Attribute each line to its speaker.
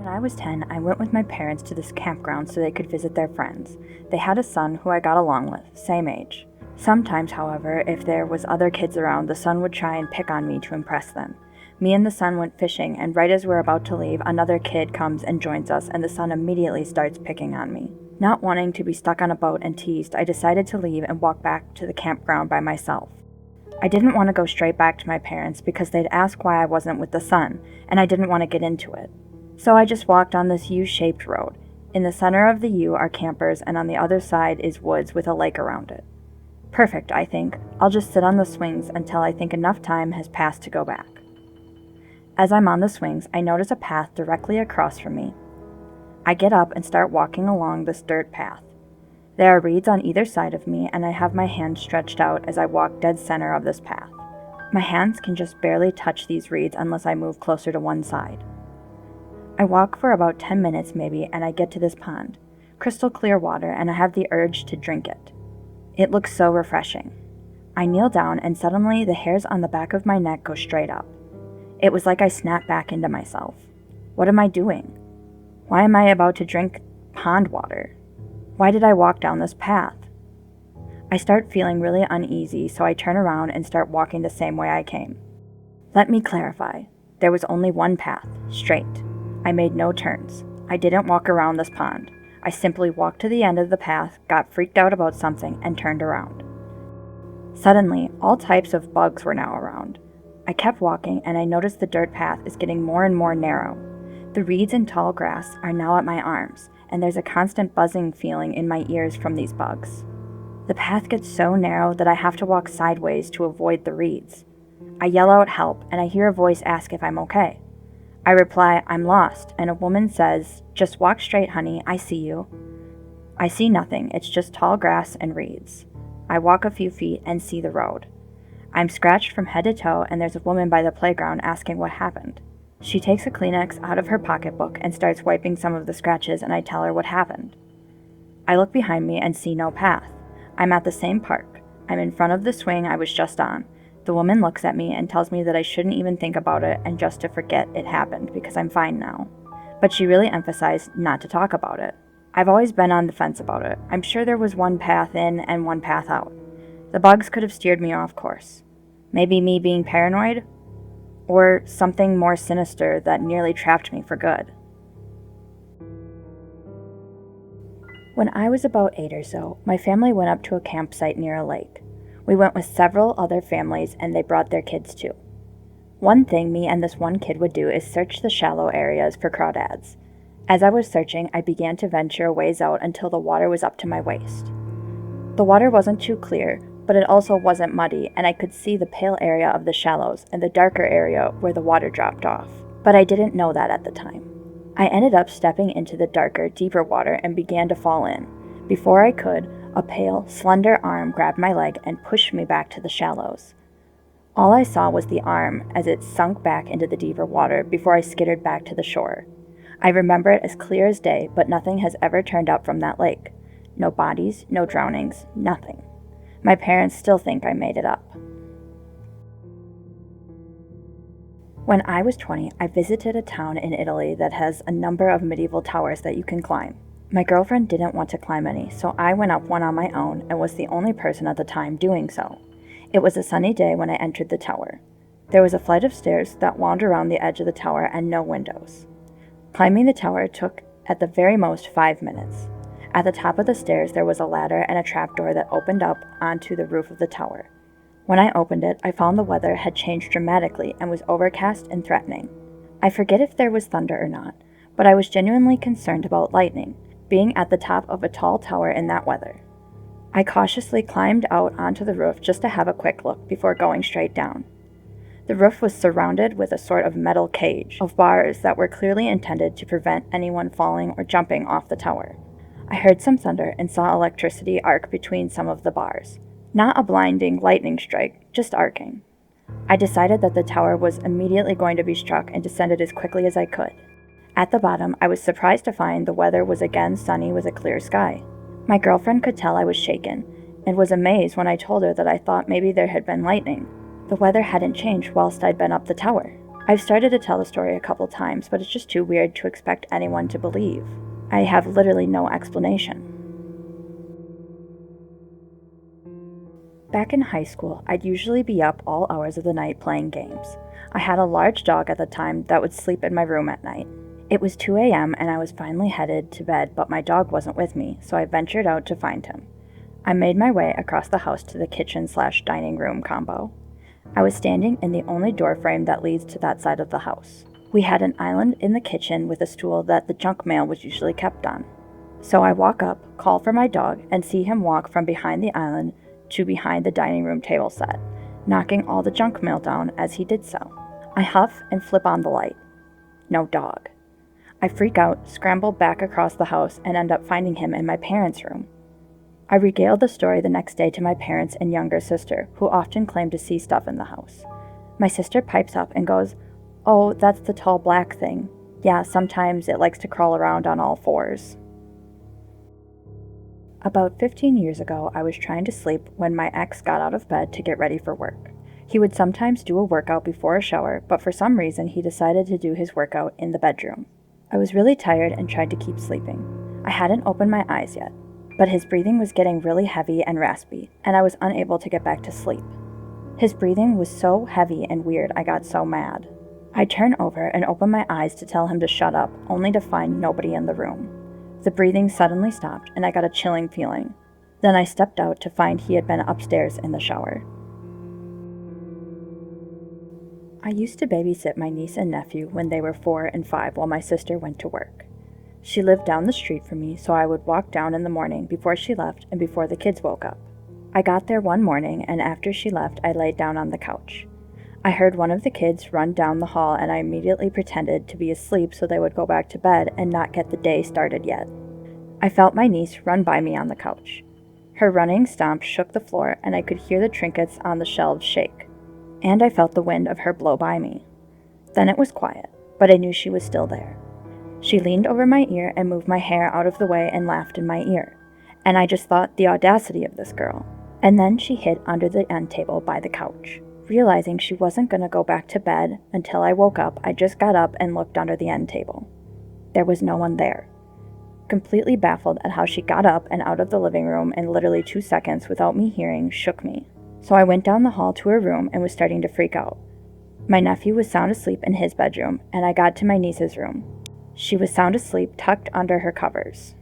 Speaker 1: When I was 10, I went with my parents to this campground so they could visit their friends. They had a son who I got along with, same age. Sometimes, however, if there was other kids around, the son would try and pick on me to impress them. Me and the son went fishing, and right as we're about to leave, another kid comes and joins us, and the son immediately starts picking on me. Not wanting to be stuck on a boat and teased, I decided to leave and walk back to the campground by myself. I didn't want to go straight back to my parents because they'd ask why I wasn't with the son, and I didn't want to get into it. So I just walked on this U-shaped road. In the center of the U are campers, and on the other side is woods with a lake around it. Perfect, I think. I'll just sit on the swings until I think enough time has passed to go back. As I'm on the swings, I notice a path directly across from me. I get up and start walking along this dirt path. There are reeds on either side of me, and I have my hands stretched out as I walk dead center of this path. My hands can just barely touch these reeds unless I move closer to one side. I walk for about 10 minutes maybe, and I get to this pond. Crystal clear water, and I have the urge to drink it. It looks so refreshing. I kneel down, and suddenly the hairs on the back of my neck go straight up. It was like I snapped back into myself. What am I doing? Why am I about to drink pond water? Why did I walk down this path? I start feeling really uneasy, so I turn around and start walking the same way I came. Let me clarify. There was only one path, straight. I made no turns. I didn't walk around this pond. I simply walked to the end of the path, got freaked out about something, and turned around. Suddenly, all types of bugs were now around. I kept walking, and I noticed the dirt path is getting more and more narrow. The reeds and tall grass are now at my arms, and there's a constant buzzing feeling in my ears from these bugs. The path gets so narrow that I have to walk sideways to avoid the reeds. I yell out help, and I hear a voice ask if I'm okay. I reply, I'm lost, and a woman says, just walk straight, honey, I see you. I see nothing, it's just tall grass and reeds. I walk a few feet and see the road. I'm scratched from head to toe, and there's a woman by the playground asking what happened. She takes a Kleenex out of her pocketbook and starts wiping some of the scratches, and I tell her what happened. I look behind me and see no path. I'm at the same park. I'm in front of the swing I was just on. The woman looks at me and tells me that I shouldn't even think about it and just to forget it happened because I'm fine now. But she really emphasized not to talk about it. I've always been on the fence about it. I'm sure there was one path in and one path out. The bugs could have steered me off course. Maybe me being paranoid? Or something more sinister that nearly trapped me for good. When I was about 8 or so, my family went up to a campsite near a lake. We went with several other families, and they brought their kids too. One thing me and this one kid would do is search the shallow areas for crawdads. As I was searching, I began to venture a ways out until the water was up to my waist. The water wasn't too clear, but it also wasn't muddy, and I could see the pale area of the shallows and the darker area where the water dropped off. But I didn't know that at the time. I ended up stepping into the darker, deeper water and began to fall in. Before I could, a pale, slender arm grabbed my leg and pushed me back to the shallows. All I saw was the arm as it sunk back into the deeper water before I skittered back to the shore. I remember it as clear as day, but nothing has ever turned up from that lake. No bodies, no drownings, nothing. My parents still think I made it up. When I was 20, I visited a town in Italy that has a number of medieval towers that you can climb. My girlfriend didn't want to climb any, so I went up one on my own and was the only person at the time doing so. It was a sunny day when I entered the tower. There was a flight of stairs that wound around the edge of the tower and no windows. Climbing the tower took, at the very most, 5 minutes. At the top of the stairs there was a ladder and a trapdoor that opened up onto the roof of the tower. When I opened it, I found the weather had changed dramatically and was overcast and threatening. I forget if there was thunder or not, but I was genuinely concerned about lightning, being at the top of a tall tower in that weather. I cautiously climbed out onto the roof just to have a quick look before going straight down. The roof was surrounded with a sort of metal cage of bars that were clearly intended to prevent anyone falling or jumping off the tower. I heard some thunder and saw electricity arc between some of the bars. Not a blinding lightning strike, just arcing. I decided that the tower was immediately going to be struck and descended as quickly as I could. At the bottom, I was surprised to find the weather was again sunny with a clear sky. My girlfriend could tell I was shaken, and was amazed when I told her that I thought maybe there had been lightning. The weather hadn't changed whilst I'd been up the tower. I've started to tell the story a couple times, but it's just too weird to expect anyone to believe. I have literally no explanation. Back in high school, I'd usually be up all hours of the night playing games. I had a large dog at the time that would sleep in my room at night. It was 2 a.m. and I was finally headed to bed, but my dog wasn't with me, so I ventured out to find him. I made my way across the house to the kitchen/dining room combo. I was standing in the only door frame that leads to that side of the house. We had an island in the kitchen with a stool that the junk mail was usually kept on. So I walk up, call for my dog, and see him walk from behind the island to behind the dining room table set, knocking all the junk mail down as he did so. I huff and flip on the light. No dog. I freak out, scramble back across the house, and end up finding him in my parents' room. I regaled the story the next day to my parents and younger sister, who often claimed to see stuff in the house. My sister pipes up and goes, "Oh, that's the tall black thing. Yeah, sometimes it likes to crawl around on all fours." About 15 years ago, I was trying to sleep when my ex got out of bed to get ready for work. He would sometimes do a workout before a shower, but for some reason he decided to do his workout in the bedroom. I was really tired and tried to keep sleeping. I hadn't opened my eyes yet, but his breathing was getting really heavy and raspy, and I was unable to get back to sleep. His breathing was so heavy and weird, I got so mad. I turned over and opened my eyes to tell him to shut up, only to find nobody in the room. The breathing suddenly stopped, and I got a chilling feeling. Then I stepped out to find he had been upstairs in the shower. I used to babysit my niece and nephew when they were 4 and 5 while my sister went to work. She lived down the street from me, so I would walk down in the morning before she left and before the kids woke up. I got there one morning, and after she left, I laid down on the couch. I heard one of the kids run down the hall, and I immediately pretended to be asleep so they would go back to bed and not get the day started yet. I felt my niece run by me on the couch. Her running stomp shook the floor, and I could hear the trinkets on the shelves shake. And I felt the wind of her blow by me. Then it was quiet, but I knew she was still there. She leaned over my ear and moved my hair out of the way and laughed in my ear. And I just thought, the audacity of this girl. And then she hid under the end table by the couch. Realizing she wasn't going to go back to bed until I woke up, I just got up and looked under the end table. There was no one there. Completely baffled at how she got up and out of the living room in literally 2 seconds without me hearing shook me. So I went down the hall to her room and was starting to freak out. My nephew was sound asleep in his bedroom, and I got to my niece's room. She was sound asleep, tucked under her covers.